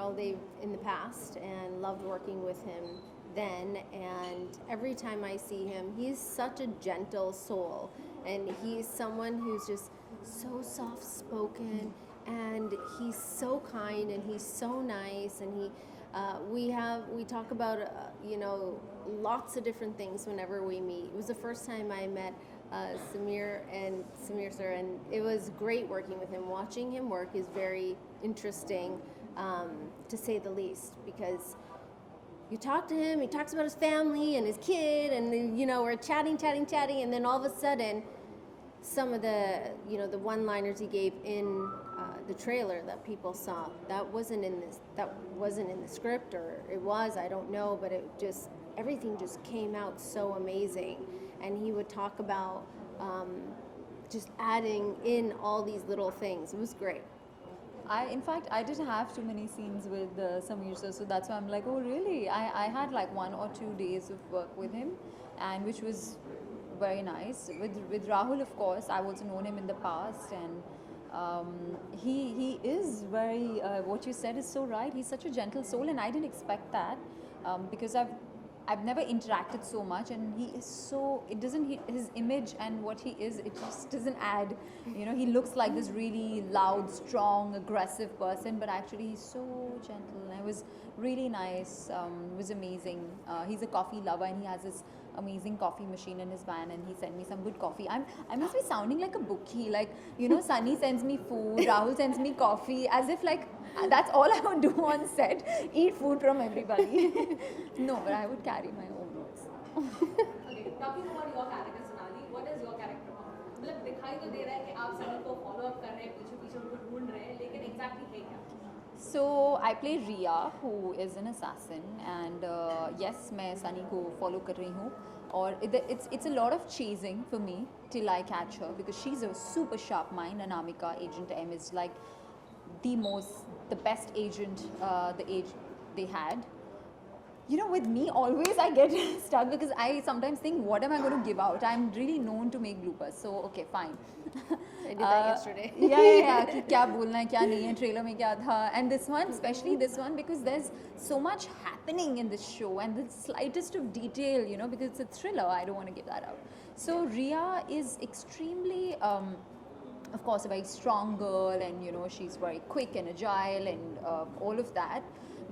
all day in the past and loved working with him then. And every time I see him, he's such a gentle soul. And he's someone who's just so soft spoken, and he's so kind, and he's so nice, and we talk about lots of different things whenever we meet. It was the first time I met Samir sir, and it was great working with him. Watching him work is very interesting, to say the least, because you talk to him, he talks about his family and his kid, and then, we're chatting, and then all of a sudden, some of the the one-liners he gave in the trailer that people saw, that wasn't in the script, or it was, I don't know, but everything just came out so amazing. And he would talk about just adding in all these little things. It was great. In fact, I didn't have too many scenes with Samir sir, so that's why I'm like, oh really? I had like 1 or 2 days of work with him, and which was very nice. With Rahul, of course, I've also known him in the past, and he is very. What you said is so right. He's such a gentle soul, and I didn't expect that, because I've never interacted so much, and he is so, it doesn't, his image and what he is, it just doesn't add, he looks like this really loud, strong, aggressive person, but actually he's so gentle, and it was really nice. It was amazing. He's a coffee lover, and he has this amazing coffee machine in his van, and he sent me some good coffee. I must be sounding like a bookie, like, Sunny sends me food, Rahul sends me coffee, as if like that's all I would do on set, eat food from everybody. No, but I would carry my own notes. Okay, talking about your character, Sonali, what is your character about? मतलब दिखाई तो दे रहा है कि आप सनी को follow up कर रहे हैं, पीछे पीछे उनको ढूंढ रहे हैं, लेकिन exactly है क्या? So I play Riya, who is an assassin, and yes, मैं Sunny को follow कर रही हूँ, और it's a lot of chasing for me till I catch her, because she's a super sharp mind. Anamika, Agent M, is like the best agent the age they had. With me, always I get stuck, because I sometimes think, what am I going to give out? I'm really known to make bloopers, so okay, fine. I did that yesterday. Yeah. कि क्या बोलना है, क्या नहीं है, trailer में क्या था. And this one, especially this one, because there's so much happening in this show, and the slightest of detail, because it's a thriller, I don't want to give that out. So Riya is extremely, of course, a very strong girl, and she's very quick and agile, and all of that.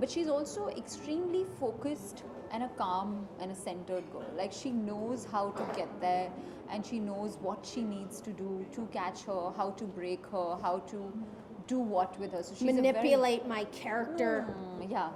But she's also extremely focused and a calm and a centered girl. Like, she knows how to get there, and she knows what she needs to do to catch her, how to break her, how to do what with her. So she's manipulate my character. Yeah.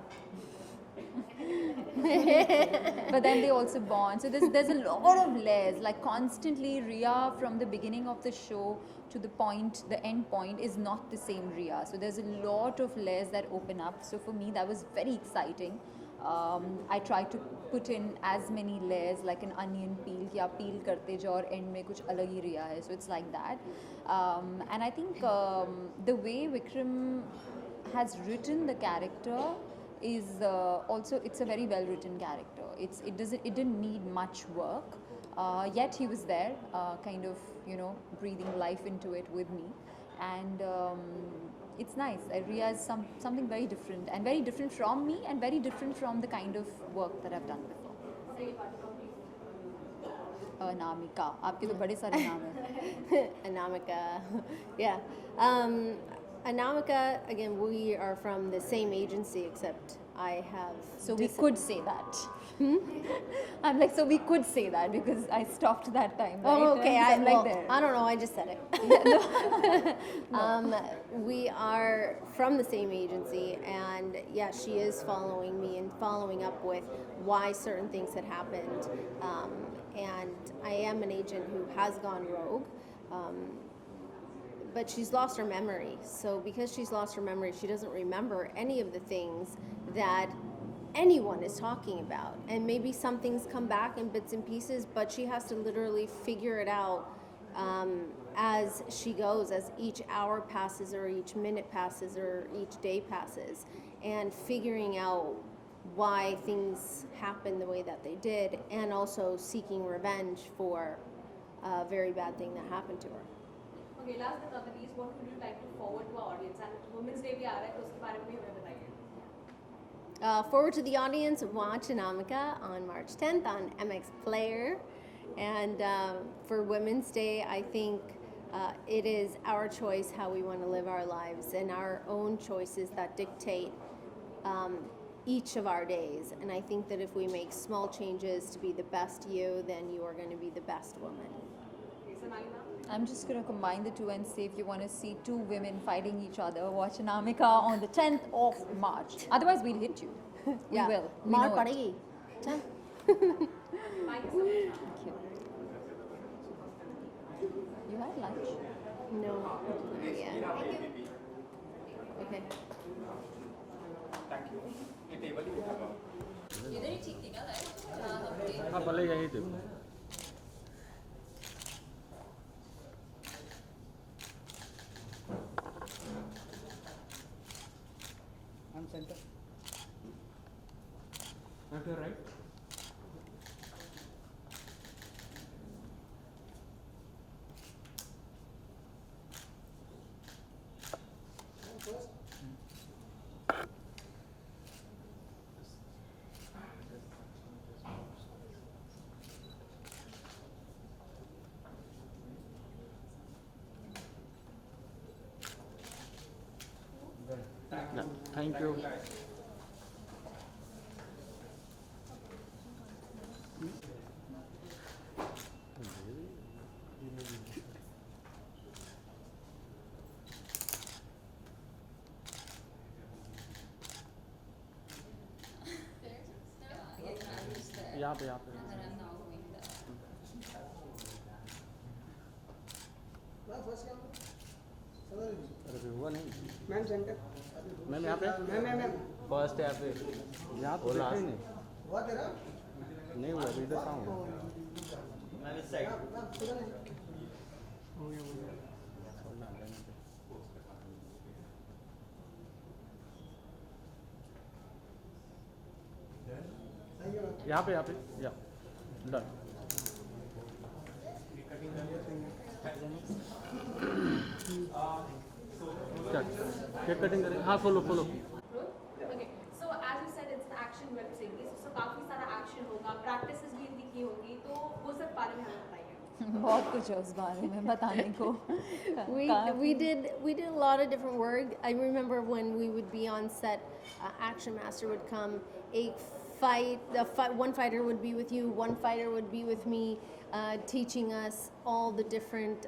But then they also bond. So there's a lot of layers. Like, constantly, Riya, from the beginning of the show to the end point, is not the same Riya. So there's a lot of layers that open up. So for me, that was very exciting. I tried to put in as many layers, like an onion peel, या peel करते जाओ और end में कुछ अलग ही Riya है. So it's like that. And I think the way Vikram has written the character is also, it's a very well written character. It didn't need much work, yet he was there, kind of breathing life into it with me, and it's nice. Riya is something very different, and very different from me, and very different from the kind of work that I've done before. Anamika, आपके तो बड़े सारे नाम हैं. Anamika, yeah. Anamika, again, we are from the same agency, except I have... So we could say that. I'm like, so we could say that, because I stopped that time, right? Oh, okay. I don't know, I just said it. We are from the same agency, and yeah, she is following me and following up with why certain things had happened. And I am an agent who has gone rogue. But she's lost her memory. So because she's lost her memory, she doesn't remember any of the things that anyone is talking about. And maybe some things come back in bits and pieces, but she has to literally figure it out as she goes, as each hour passes, or each minute passes, or each day passes, and figuring out why things happened the way that they did, and also seeking revenge for a very bad thing that happened to her. Okay, last but not the least, what would you like to forward to our audience? And Women's Day भी आ रहा है, तो उसके बारे में भी हमें बताइए. forward to the audience, watch Anamika on March 10th on MX Player. And for Women's Day, I think it is our choice how we want to live our lives and our own choices that dictate each of our days. And I think that if we make small changes to be the best you, then you are going to be the best woman. Okay, so Nalina? I'm just going to combine the two and say if you want to see two women fighting each other, watch Anamika on the 10th of March. Otherwise, we'll hit you. We will. We Maar know it. padegi. Chal. Thank you so much. Thank you. You had lunch? No. Yeah. Okay. हाँ भले यही देखो I'm center. Left or right? Thank you. यहाँ पे अरे हुआ नहीं ma'am centre ma'am यहाँ पे मैम फर्स्ट यहाँ पे यहाँ तो देखा ही नहीं हुआ तेरा नहीं हुआ अभी इधर कहाँ हुआ मैम यहाँ पे या डन क्या केक कटिंग करें हाँ follow Okay, so as you said, it's an action web series. So काफी सारा action होगा, practices भी इनकी की होगी, तो वो सब बारे में हमें बताइए. बहुत कुछ है उस बारे में बताने को. We did a lot of different work. I remember when we would be on set, Action Master would come. One fighter would be with you, one fighter would be with me, teaching us all the different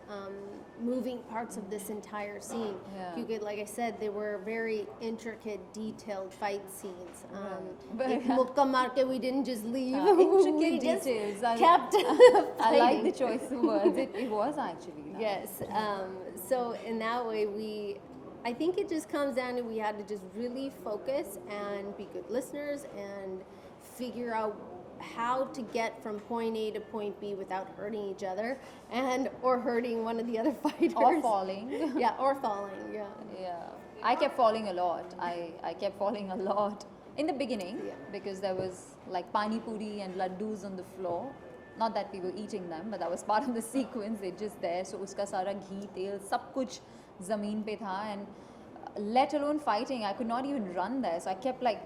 moving parts of this entire scene. Yeah. Because, like I said, they were very intricate, detailed fight scenes. But- Ek mukka maar ke we didn't just leave. Intricate We just details. kept I like fighting. the choice of words. It was actually. Nice. Yes. So in that way, I think it just comes down to we had to just really focus and be good listeners and figure out how to get from point A to point B without hurting each other or hurting one of the other fighters. Or falling. Yeah, or falling. Yeah. Yeah, I kept falling a lot. I kept falling a lot in the beginning Yeah. because there was like pani puri and laddus on the floor. Not that we were eating them, but that was part of the sequence. They're just there. So uska sara ghee, tel, sab kuch zameen pe tha, and let alone fighting, I could not even run there. So I kept like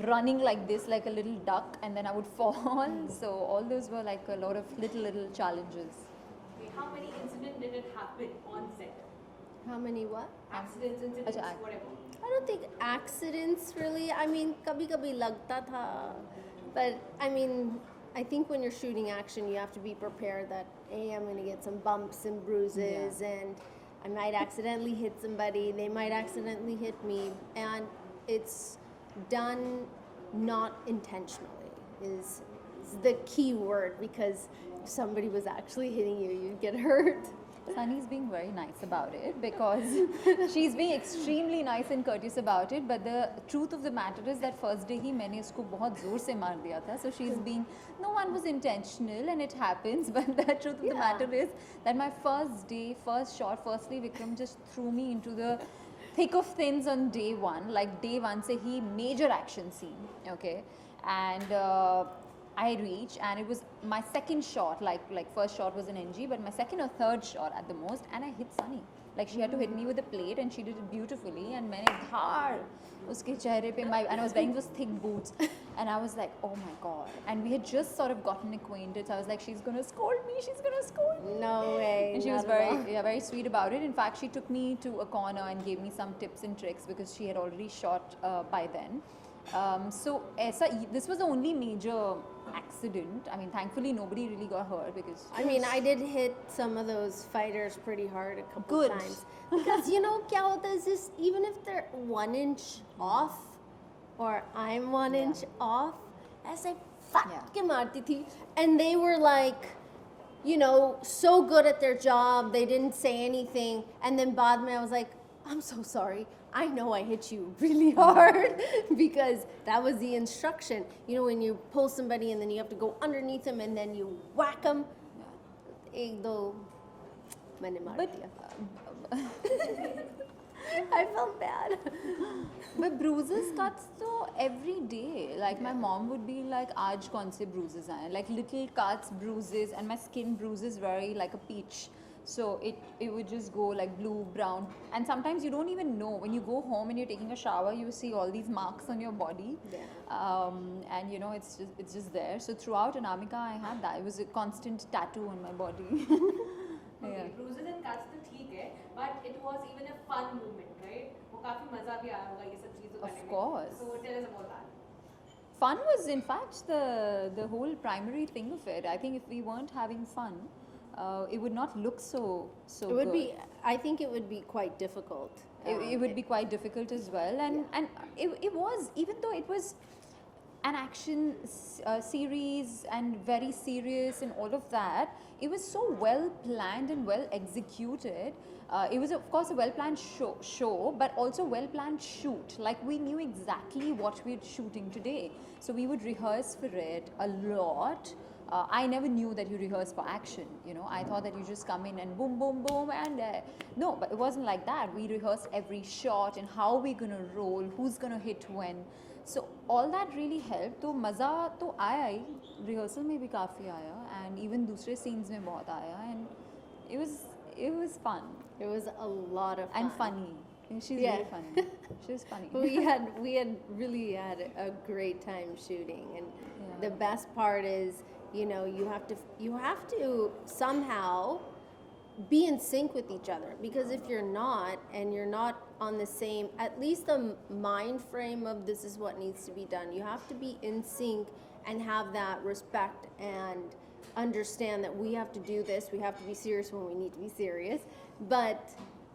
running like this, like a little duck, and then I would fall. So all those were like a lot of little challenges. Okay, how many incidents did it happen on set? How many what? Accidents, incidents, Acha, whatever. I don't think accidents really. I mean, kabhi kabhi lagta tha, but I mean, I think when you're shooting action, you have to be prepared that hey, I'm going to get some bumps and bruises, and I might accidentally hit somebody. They might accidentally hit me, and it's done not intentionally is the key word, because if somebody was actually hitting you, you'd get hurt. Sunny's being very nice about it because she's being extremely nice and courteous about it. But the truth of the matter is that first day ही मैंने उसको बहुत जोर से मार दिया था. So she's being, no one was intentional and it happens. But the truth of the matter is that my first day, first shot, firstly Vikram just threw me into the thick of things on day one. Like day one से ही major action scene, okay, and I reached, and it was my second shot. Like first shot was an NG, but my second or third shot at the most, and I hit Sunny. Like she had to hit me with a plate and she did it beautifully. And मैंने धार उसके चेहरे पे and I was wearing those thick boots and I was like, oh my god. And we had just sort of gotten acquainted. So I was like, she's gonna scold me. She's gonna scold me. No way. And she was not at all. very sweet about it. In fact, she took me to a corner and gave me some tips and tricks because she had already shot by then. So this was the only major accident. I mean, thankfully nobody really got hurt because I mean, I did hit some of those fighters pretty hard a couple Good. times. Because you know, kya hota is this, even if they're 1 inch off or I'm 1 inch off, ऐसे फट Yeah. के मारती थी. And they were like, you know, so good at their job, they didn't say anything. And then बाद में I was like, I'm so sorry. I know I hit you really hard because that was the instruction. You know, when you pull somebody and then you have to go underneath them and then you whack them. एक दो मैंने मार But दिया. I felt bad. but bruises, cuts, so every day. Like my mom would be like, "Aaj kaun se bruises aaye?" Like little cuts, bruises, and my skin bruises very like a peach. So it would just go like blue, brown, and sometimes you don't even know. When you go home and you're taking a shower, you see all these marks on your body, and you know it's just there. So throughout Anamika, I had that. It was a constant tattoo on my body. Okay, bruises and cuts तो ठीक है, but it was even a fun moment, right? वो काफी मजा भी आया होगा ये सब चीजों Of करने में. course. So tell us about that. Fun was in fact the whole primary thing of it. I think if we weren't having fun, it would not look so It would good. be, I think it would be quite difficult. It would be quite difficult as well, and it was, even though it was an action series and very serious and all of that, it was so well planned and well executed. It was of course a well planned show, but also well planned shoot. Like we knew exactly what we were shooting today, so we would rehearse for it a lot. I never knew that you rehearse for action. You know, I thought that you just come in and boom, boom, boom, and no, but it wasn't like that. We rehearsed every shot and how we're gonna roll, who's gonna hit when. So all that really helped. तो मज़ा तो आया ही, rehearsal में भी काफ़ी आया, and even दूसरे scenes में बहुत आया, and it was fun It was a lot of fun. and funny. She's Yeah. really funny. She's funny. we had really had a great time shooting, and Yeah. the best part is, you know, you have to somehow be in sync with each other, because if you're not, and you're not on the same, at least the mind frame of this is what needs to be done, you have to be in sync and have that respect and understand that we have to do this, we have to be serious when we need to be serious, but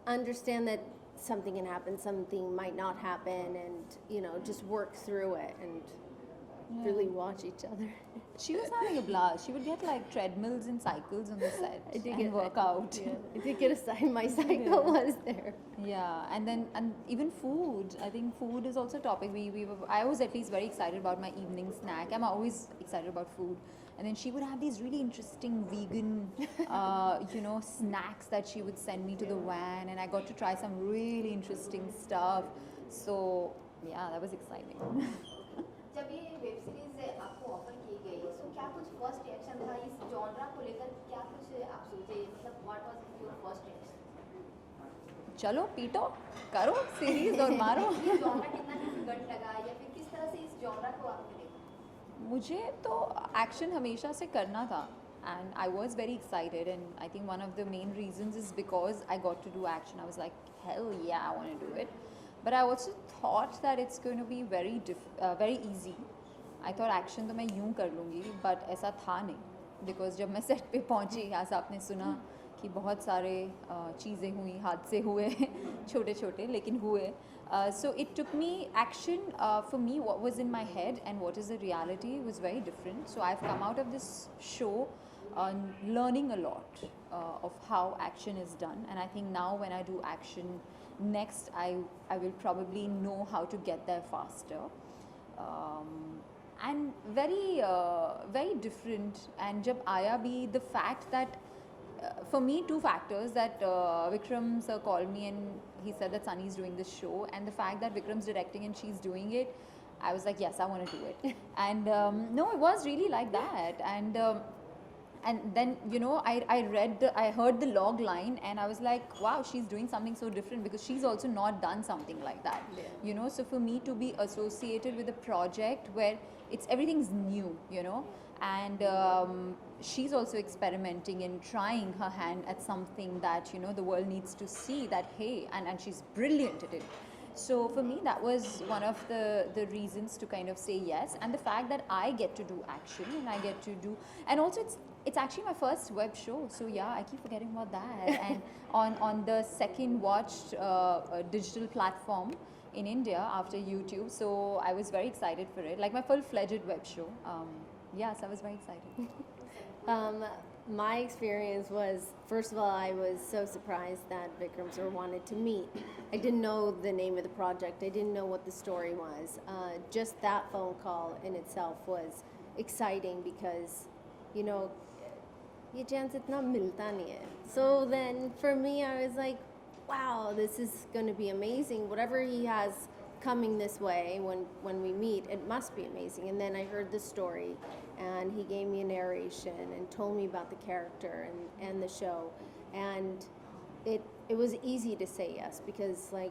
understand that something can happen, something might not happen, and you know, just work through it and really watch each other. She was having a blast. She would get like treadmills and cycles on the set I did and get work out. Yeah, I did get a sign. My cycle was there. Yeah, and even food. I think food is also a topic. I was at least very excited about my evening snack. I'm always excited about food. And then she would have these really interesting vegan, you know, snacks that she would send me to the van, and I got to try some really interesting stuff. So yeah, that was exciting. जब ये web series आपको offer की गई, सो क्या कुछ first reaction था इस genre को लेकर? क्या कुछ आप सोचे, मतलब what was your first reaction? चलो पीटो, करो सीरीज और मारो. ये जॉनरा कितना डिफिकल्ट लगा, या फिर किस तरह से इस जॉनरा को आपने देखा? मुझे तो एक्शन हमेशा से करना था, and I was very excited, and I think one of the main reasons is because I got to do action. I was like, hell yeah, I want to do it. But I also thought that it's going to be very easy. I thought action तो मैं यूं कर लूँगी, but ऐसा था नहीं, because जब मैं सेट पे पहुँची, ऐसा आपने सुना कि बहुत सारे चीज़ें हुई, हादसे हुए छोटे छोटे, लेकिन हुए. So it took me action. For me, what was in my head and what is the reality was very different. So I've come out of this show learning a lot of how action is done, and I think now when I do action next, I will probably know how to get there faster. And very different. And jab aaya bhi, the fact that for me, two factors, that Vikram sir called me and he said that Sunny is doing this show, and the fact that Vikram's directing and she's doing it, I was like, yes, I want to do it. And no, it was really like that. And And then, you know, I heard the log line and I was like, wow, she's doing something so different because she's also not done something like that. Yeah. You know, so for me to be associated with a project where everything's new, you know, and she's also experimenting and trying her hand at something that, you know, the world needs to see that, hey, and she's brilliant at it. So for me, that was one of the reasons to kind of say yes, and the fact that I get to do action and I get to do, and also it's actually my first web show. So yeah, I keep forgetting about that. And on the second watched digital platform in India after YouTube. So I was very excited for it, like my full-fledged web show. Yes, I was very excited. My experience was, first of all, I was so surprised that Vikram sir wanted to meet. I didn't know the name of the project. I didn't know what the story was. Just that phone call in itself was exciting because, you know, ये chance इतना मिलता नहीं है. So then for me, I was like, wow, this is going to be amazing. Whatever he has coming this way when we meet, it must be amazing. And then I heard the story and he gave me a narration and told me about the character and the show, and it was easy to say yes because, like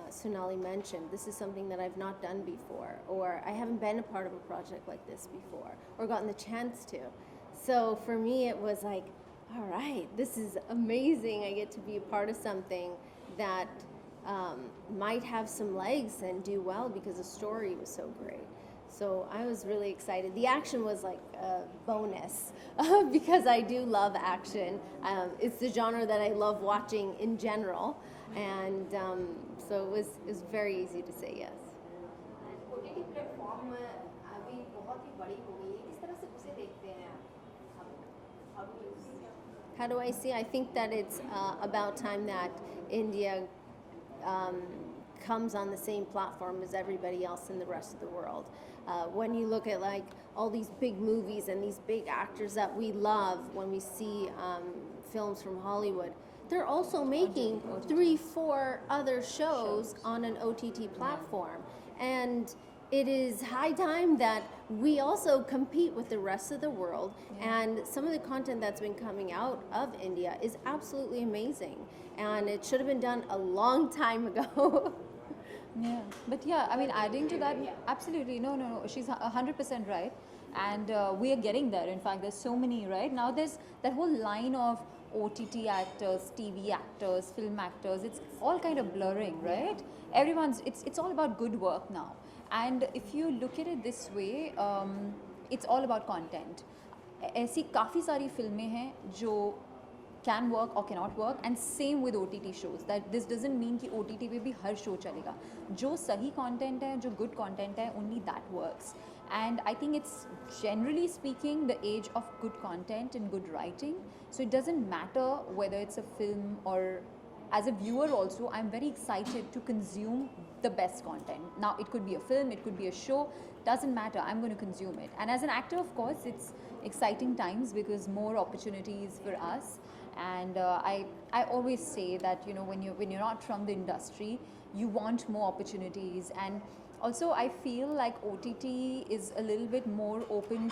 Sonali mentioned, this is something that I've not done before, or I haven't been a part of a project like this before or gotten the chance to. So for me it was like, all right, this is amazing. I get to be a part of something that might have some legs and do well because the story was so great. So I was really excited. The action was like a bonus because I do love action. It's the genre that I love watching in general, and so it was very easy to say yes. OTT platform अभी बहुत ही बड़ी हो गई है, किस तरह से उसे देखते हैं आप? How do you see it? How do I see? I think that it's about time that India comes on the same platform as everybody else in the rest of the world. When you look at like all these big movies and these big actors that we love, when we see films from Hollywood, they're also making 3-4 other shows on an OTT platform. And it is high time that we also compete with the rest of the world. And some of the content that's been coming out of India is absolutely amazing. And it should have been done a long time ago. Yeah, but yeah, I mean, adding to that, absolutely, no, she's 100% right, and we are getting there. In fact, there's so many, right? Now there's that whole line of OTT actors, TV actors, film actors. It's all kind of blurring, right? It's all about good work now. And if you look at it this way, it's all about content. ऐसी काफ़ी सारी फिल्में हैं जो can work or cannot work, and same with OTT shows. That this doesn't mean कि OTT पे भी हर show चलेगा. जो सही content है, जो good content है, only that works. And I think it's generally speaking the age of good content and good writing. So it doesn't matter whether it's a film or, as a viewer also, I'm very excited to consume the best content. Now it could be a film, it could be a show, doesn't matter, I'm going to consume it. And as an actor, of course, it's exciting times because more opportunities for us. And I always say that, you know, when you're not from the industry, you want more opportunities. And also I feel like OTT is a little bit more open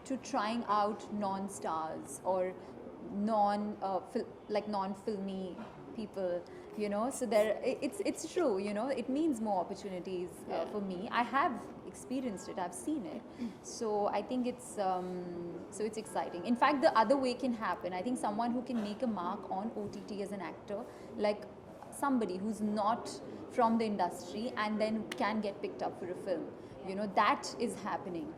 to trying out non-stars or non-filmy people, you know. So it's true, you know, it means more opportunities for me. I have experienced it, I've seen it. So I think it's exciting. In fact, the other way can happen. I think someone who can make a mark on OTT as an actor, like somebody who's not from the industry and then can get picked up for a film, you know, that is happening.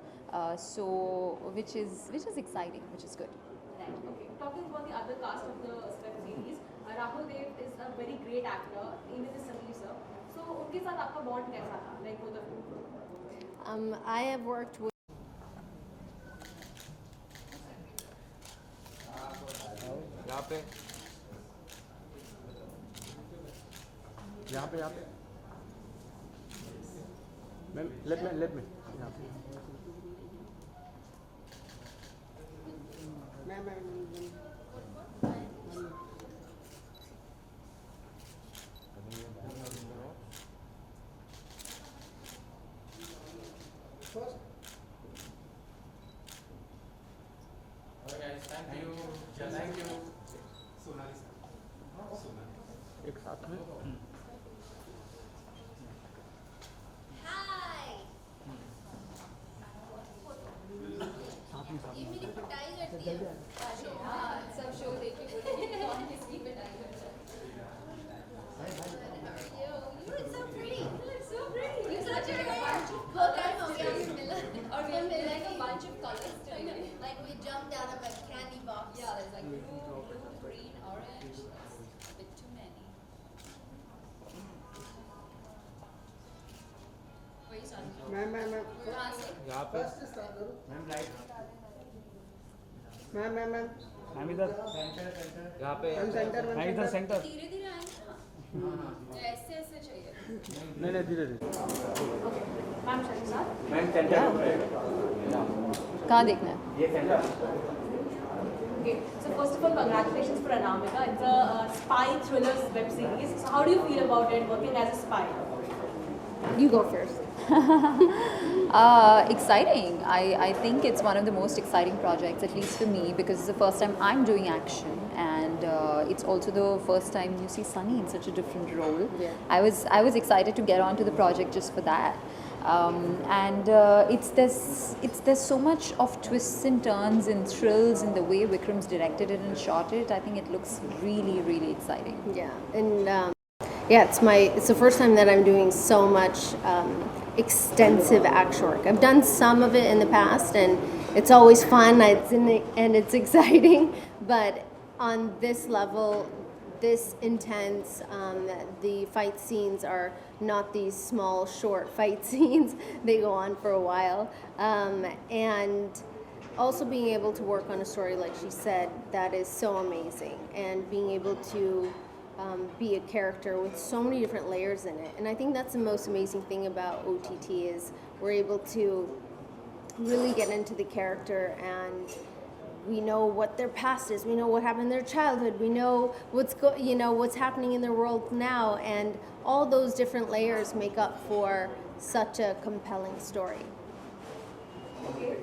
So which is exciting, which is good. Right. Okay. Talking about the other cast of the web series, Rahul Dev is a very great actor. Even is Sameer sir. So उनके साथ आपका bond कैसा था? Like both of you. I have worked with यहाँ पे ma'am let me यहाँ पे First, एक साथ में हाय ये मेरी पिटाई करती है सब शो देख के बोलेंगे कौन किसकी पिटाई करता है You look so pretty. You look so pretty. You such a बहुत टाइम हो गया हमें मिला और we have like a bunch of colors today. Like we jumped out of a candy box. Yeah, there's like blue, green, orange. That's a bit too many. Where are you starting from? Ma'am कहाँ से? यहाँ पे first start करो ma'am right ma'am ma'am ma'am ma'am इधर यहाँ पे ma'am centre ma'am इधर centre धीरे धीरे आएंगे ना या ऐसे ऐसे चाहिए नहीं नहीं धीरे धीरे मैम शर्मिला मैम सेंटर कहाँ देखना है? ये centre Okay, so first of all, congratulations for Anamika. It's a spy thrillers web series. So how do you feel about it, working as a spy? You go first. Exciting. I think it's one of the most exciting projects, at least for me, because it's the first time I'm doing action, and it's also the first time you see Sunny in such a different role. Yeah. I was excited to get onto the project just for that. And there's so much of twists and turns and thrills in the way Vikram's directed it and shot it. I think it looks really, really exciting. Yeah, and yeah, it's the first time that I'm doing so much extensive action work. I've done some of it in the past, and it's always fun. And it's exciting, but on this level, this intense, the fight scenes are not these small, short fight scenes. They go on for a while, and also being able to work on a story like she said, that is so amazing, and being able to be a character with so many different layers in it. And I think that's the most amazing thing about OTT is we're able to really get into the character, and we know what their past is, we know what happened in their childhood, we know what's happening in their world now, and all those different layers make up for such a compelling story. Okay.